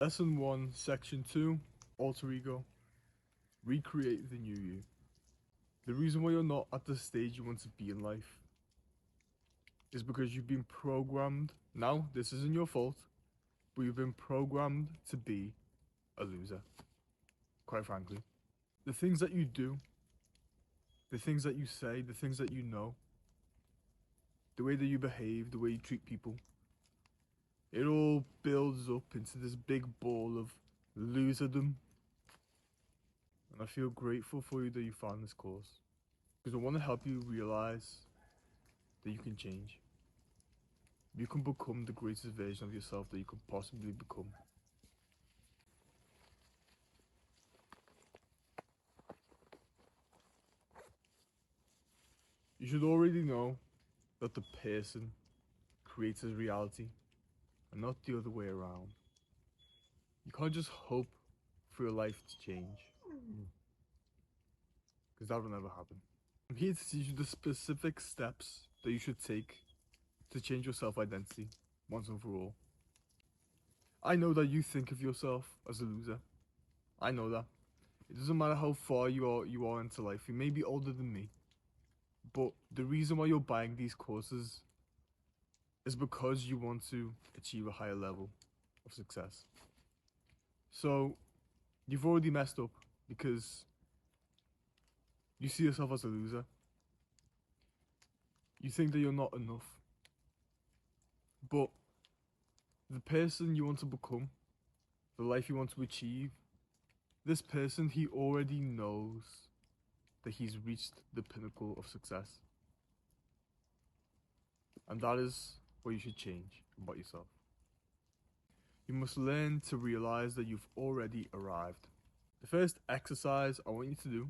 Lesson 1, Section 2, Alter Ego. Recreate the new you. The reason why you're not at the stage you want to be in life is because you've been programmed. Now, this isn't your fault, but you've been programmed to be a loser, quite frankly. The things that you do, the things that you say, the things that you know, the way that you behave, the way you treat people, it all builds up into this big ball of loserdom. And I feel grateful for you that you found this course, because I want to help you realize that you can change. You can become the greatest version of yourself that you could possibly become. You should already know that the person creates his reality and not the other way around. You can't just hope for your life to change, because that will never happen. I'm here to teach you the specific steps that you should take to change your self-identity once and for all. I know that you think of yourself as a loser. I know that. It doesn't matter how far you are into life. You may be older than me, but the reason why you're buying these courses is because you want to achieve a higher level of success. So you've already messed up because you see yourself as a loser. You think that you're not enough. But the person you want to become, the life you want to achieve, this person, he already knows that he's reached the pinnacle of success. And that is what you should change about yourself. You must learn to realize that you've already arrived. The first exercise I want you to do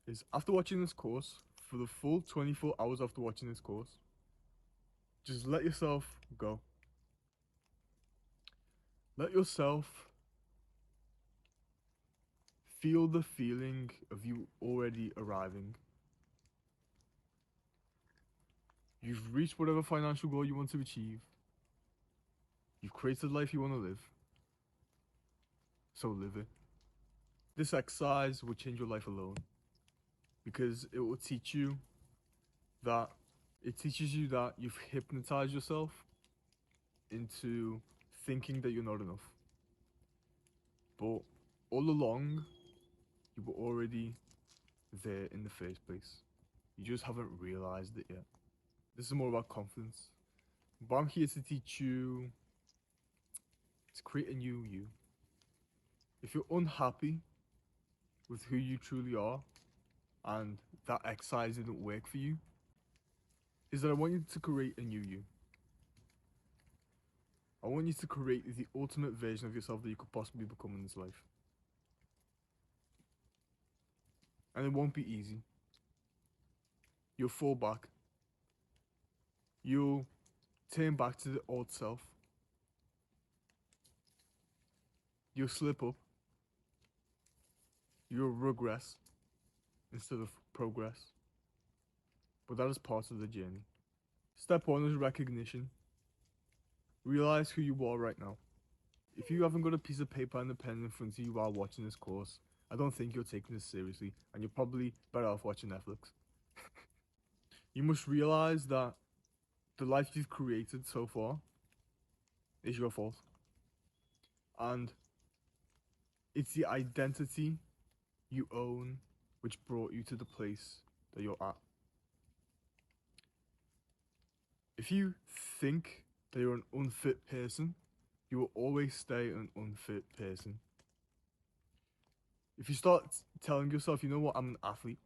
is, after watching this course, for the full 24 hours after watching this course, just let yourself go. Let yourself feel the feeling of you already arriving. You've reached whatever financial goal you want to achieve. You've created the life you want to live. So live it. This exercise will change your life alone, because it will teach you that it teaches you that you've hypnotized yourself into thinking that you're not enough. But all along, you were already there in the first place. You just haven't realized it yet. This is more about confidence. But I'm here to teach you to create a new you. If you're unhappy with who you truly are and that exercise didn't work for you, is that I want you to create a new you. I want you to create the ultimate version of yourself that you could possibly become in this life. And it won't be easy. You'll fall back. You'll turn back to the old self. You'll slip up. You'll regress instead of progress. But that is part of the journey. Step 1 is recognition. Realize who you are right now. If you haven't got a piece of paper and a pen in front of you while watching this course, I don't think you're taking this seriously, and you're probably better off watching Netflix. You must realize that the life you've created so far is your fault. And it's the identity you own which brought you to the place that you're at. If you think that you're an unfit person, you will always stay an unfit person. If you start telling yourself, you know what, I'm an athlete.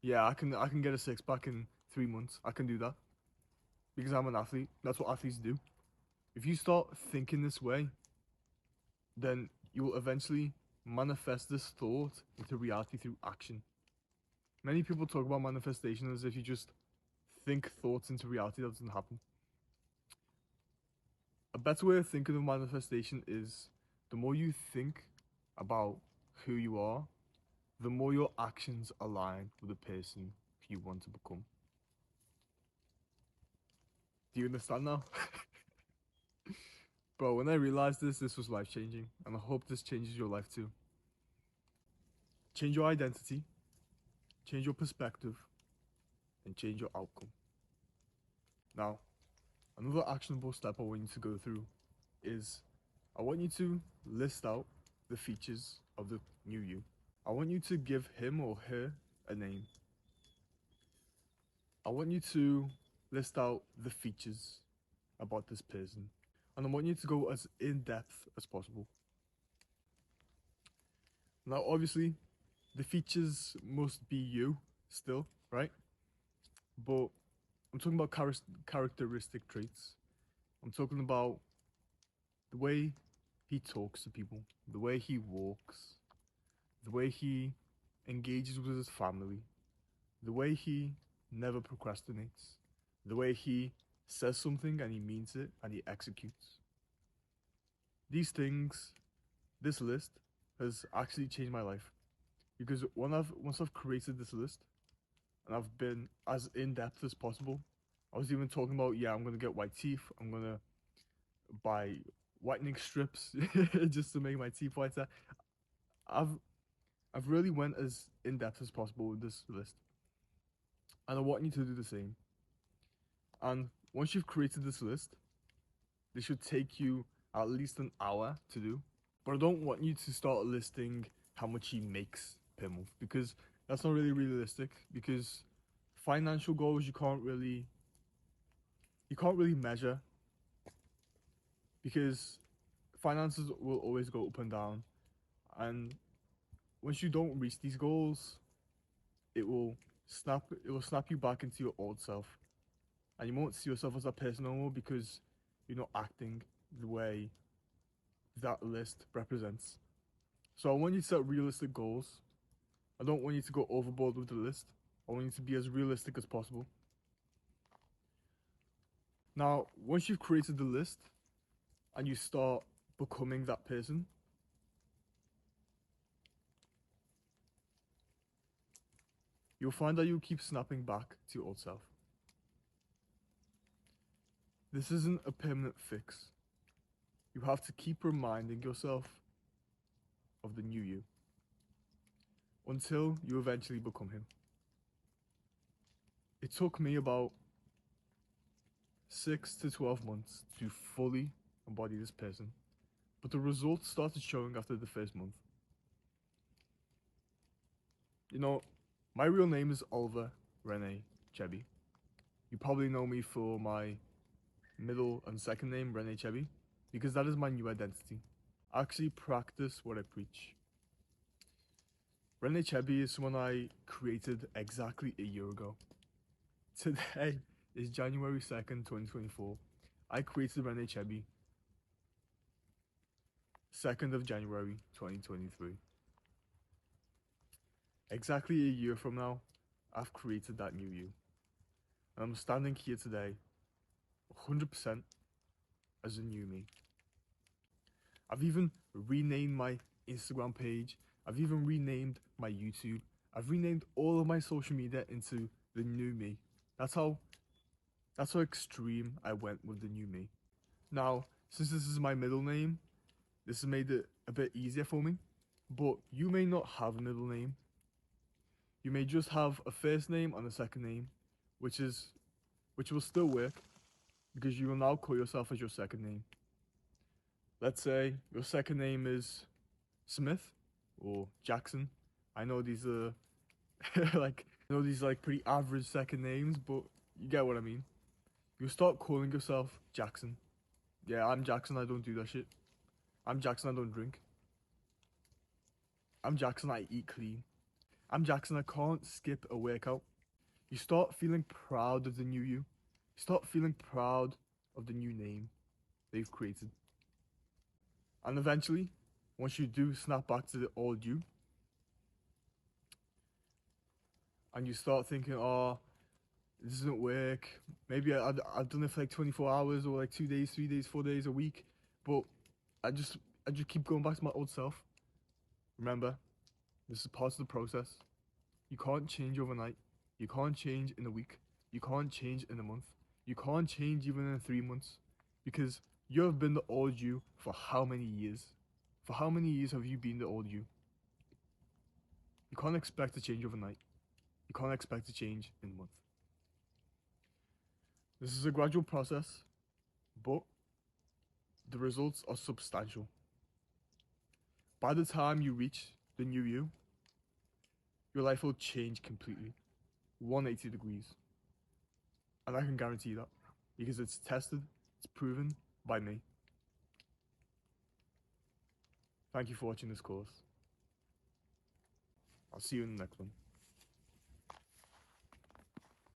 Yeah, I can get a six pack in 3 months. I can do that because I'm an athlete. That's what athletes do. If you start thinking this way, then you will eventually manifest this thought into reality through action. Many people talk about manifestation as if you just think thoughts into reality. That doesn't happen. A better way of thinking of manifestation is, the more you think about who you are, the more your actions align with the person you want to become. Do you understand now? Bro, when I realized this was life changing, and I hope this changes your life too. Change your identity, change your perspective, and change your outcome. Now, another actionable step I want you to go through is I want you to list out the features of the new you. I want you to give him or her a name. I want you to list out the features about this person. And I want you to go as in depth as possible. Now, obviously, the features must be you still, right? But I'm talking about characteristic traits. I'm talking about the way he talks to people, the way he walks, the way he engages with his family, the way he never procrastinates, the way he says something and he means it and he executes. These things, this list has actually changed my life because once I've created this list and I've been as in depth as possible, I was even talking about I'm gonna get white teeth. I'm gonna buy whitening strips just to make my teeth whiter. I've I've really went as in depth as possible with this list, and I want you to do the same. And once you've created this list, this should take you at least an hour to do. But I don't want you to start listing how much he makes per month because that's not really realistic. Because financial goals you can't really measure because finances will always go up and down, and once you don't reach these goals, it will snap you back into your old self, and you won't see yourself as that person anymore because you're not acting the way that list represents. So I want you to set realistic goals. I don't want you to go overboard with the list. I want you to be as realistic as possible. Now, once you've created the list and you start becoming that person, you'll find that you'll keep snapping back to your old self. This isn't a permanent fix. You have to keep reminding yourself of the new you until you eventually become him. It took me about 6 to 12 months to fully embody this person, but the results started showing after the first month. You know, my real name is Oliver Rene Chebby. You probably know me for my middle and second name, Rene Chebby, because that is my new identity. I actually practice what I preach. Rene Chebby is someone I created exactly a year ago. Today is January 2nd, 2024. I created Rene Chebby 2nd of January 2023. Exactly a year from now, I've created that new you. And I'm standing here today 100% as a new me. I've even renamed my Instagram page. I've even renamed my YouTube. I've renamed all of my social media into the new me. That's how extreme I went with the new me. Now, since this is my middle name, this has made it a bit easier for me. But you may not have a middle name. You may just have a first name and a second name, which will still work because you will now call yourself as your second name. Let's say your second name is Smith or Jackson. I know these are pretty average second names, but you get what I mean. You start calling yourself Jackson. Yeah, I'm Jackson, I don't do that shit. I'm Jackson, I don't drink. I'm Jackson, I eat clean. I'm Jackson, I can't skip a workout. You start feeling proud of the new you. You start feeling proud of the new name they've created. And eventually, once you do snap back to the old you, and you start thinking, oh, this doesn't work. Maybe I've done it for like 24 hours or like 2 days, 3 days, 4 days, a week, but I just keep going back to my old self. Remember, this is part of the process. You can't change overnight. You can't change in a week. You can't change in a month. You can't change even in 3 months because You have been the old you for how many years? For how many years have you been the old you? You can't expect to change overnight. You can't expect to change in a month. This is a gradual process, but the results are substantial. By the time you reach the new you, your life will change completely, 180 degrees. And I can guarantee that because it's tested, it's proven by me. Thank you for watching this course. I'll see you in the next one.